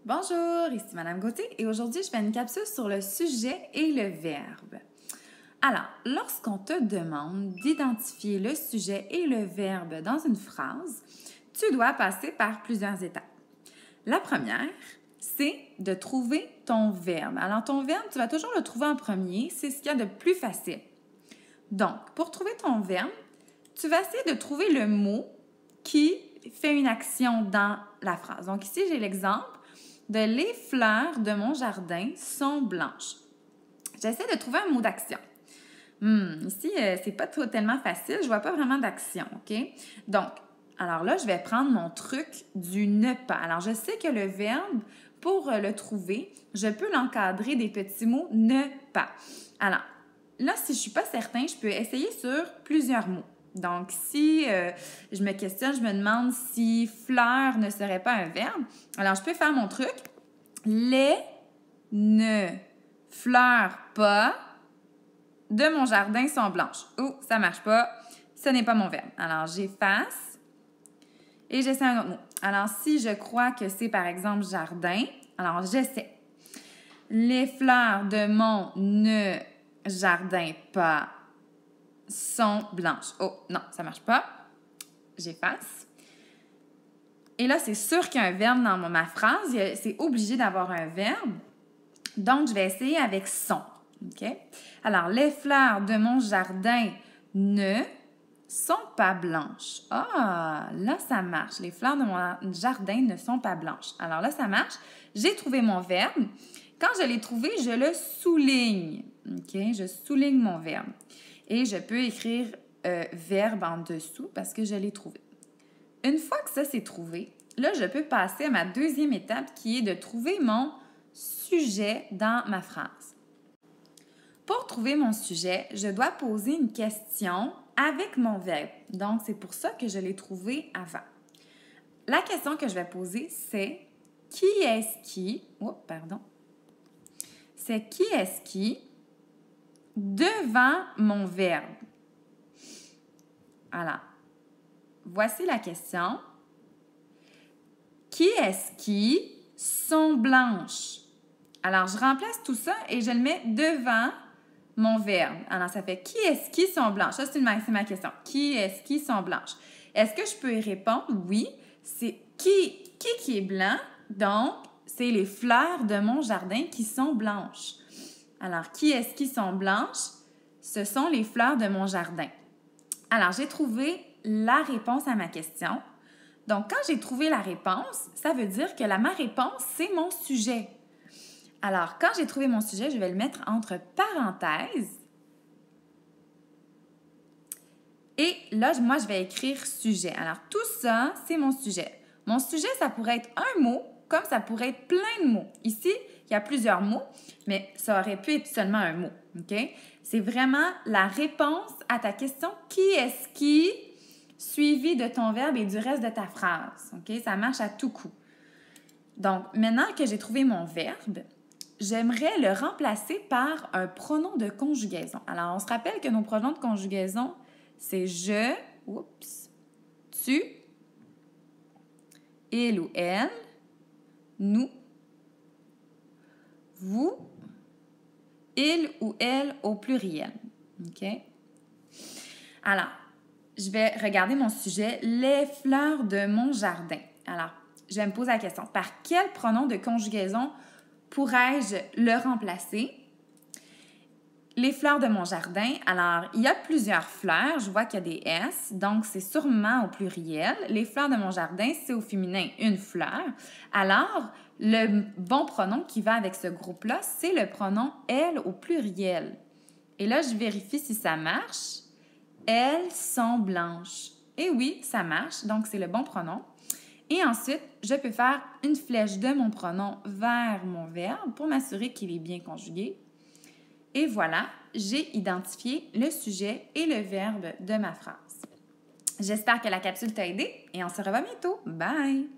Bonjour, ici Madame Gauthier et aujourd'hui je fais une capsule sur le sujet et le verbe. Alors, lorsqu'on te demande d'identifier le sujet et le verbe dans une phrase, tu dois passer par plusieurs étapes. La première, c'est de trouver ton verbe. Alors, ton verbe, tu vas toujours le trouver en premier, c'est ce qu'il y a de plus facile. Donc, pour trouver ton verbe, tu vas essayer de trouver le mot qui fait une action dans la phrase. Donc, ici, j'ai l'exemple de « Les fleurs de mon jardin sont blanches ». J'essaie de trouver un mot d'action. Ici, c'est pas tellement facile. Je vois pas vraiment d'action, OK? Donc, alors là, je vais prendre mon truc du « ne pas ». Alors, je sais que le verbe, pour le trouver, je peux l'encadrer des petits mots « ne pas ». Alors, là, si je suis pas certain, je peux essayer sur plusieurs mots. Donc, si je me questionne, je me demande si « fleur » ne serait pas un verbe. Alors, je peux faire mon truc. Les ne fleurs pas de mon jardin sont blanches. Oh, ça marche pas. Ce n'est pas mon verbe. Alors, j'efface et j'essaie un autre mot. Alors, si je crois que c'est, par exemple, jardin, alors j'essaie. Les fleurs de mon ne jardin pas sont blanches. Oh, non, ça marche pas. J'efface. Et là, c'est sûr qu'il y a un verbe dans ma phrase. C'est obligé d'avoir un verbe. Donc, je vais essayer avec sont. OK? Alors, les fleurs de mon jardin ne sont pas blanches. Ah, là, ça marche. Les fleurs de mon jardin ne sont pas blanches. Alors là, ça marche. J'ai trouvé mon verbe. Quand je l'ai trouvé, je le souligne. OK? Je souligne mon verbe. Et je peux écrire verbe en dessous parce que je l'ai trouvé. Une fois que ça c'est trouvé, là, je peux passer à ma deuxième étape qui est de trouver mon sujet dans ma phrase. Pour trouver mon sujet, je dois poser une question avec mon verbe. Donc, c'est pour ça que je l'ai trouvé avant. La question que je vais poser, c'est qui est-ce qui... Oh, pardon. C'est qui est-ce qui devant mon verbe. Alors, voici la question. Qui est-ce qui sont blanches? Alors, je remplace tout ça et je le mets devant mon verbe. Alors, ça fait qui est-ce qui sont blanches? Ça, c'est ma question. Qui est-ce qui sont blanches? Est-ce que je peux y répondre? Oui. C'est qui est blanc? Donc, c'est les fleurs de mon jardin qui sont blanches. Alors, qui est-ce qui sont blanches? Ce sont les fleurs de mon jardin. Alors, j'ai trouvé la réponse à ma question. Donc, quand j'ai trouvé la réponse, ça veut dire que ma réponse, c'est mon sujet. Alors, quand j'ai trouvé mon sujet, je vais le mettre entre parenthèses. Et là, moi, je vais écrire sujet. Alors, tout ça, c'est mon sujet. Mon sujet, ça pourrait être un mot, comme ça pourrait être plein de mots. Ici, il y a plusieurs mots, mais ça aurait pu être seulement un mot. OK? C'est vraiment la réponse à ta question « Qui est-ce qui ?» suivi de ton verbe et du reste de ta phrase. OK? Ça marche à tout coup. Donc, maintenant que j'ai trouvé mon verbe, j'aimerais le remplacer par un pronom de conjugaison. Alors, on se rappelle que nos pronoms de conjugaison, c'est je, tu, il ou elle, nous, vous, il ou elle au pluriel. OK? Alors, je vais regarder mon sujet, les fleurs de mon jardin. Alors, je vais me poser la question, par quel pronom de conjugaison pourrais-je le remplacer? Les fleurs de mon jardin, alors, il y a plusieurs fleurs, je vois qu'il y a des S, donc c'est sûrement au pluriel. Les fleurs de mon jardin, c'est au féminin une fleur. Alors, le bon pronom qui va avec ce groupe-là, c'est le pronom elle au pluriel. Et là, je vérifie si ça marche. Elles sont blanches. Et oui, ça marche, donc c'est le bon pronom. Et ensuite, je peux faire une flèche de mon pronom vers mon verbe pour m'assurer qu'il est bien conjugué. Et voilà, j'ai identifié le sujet et le verbe de ma phrase. J'espère que la capsule t'a aidé et on se revoit bientôt. Bye!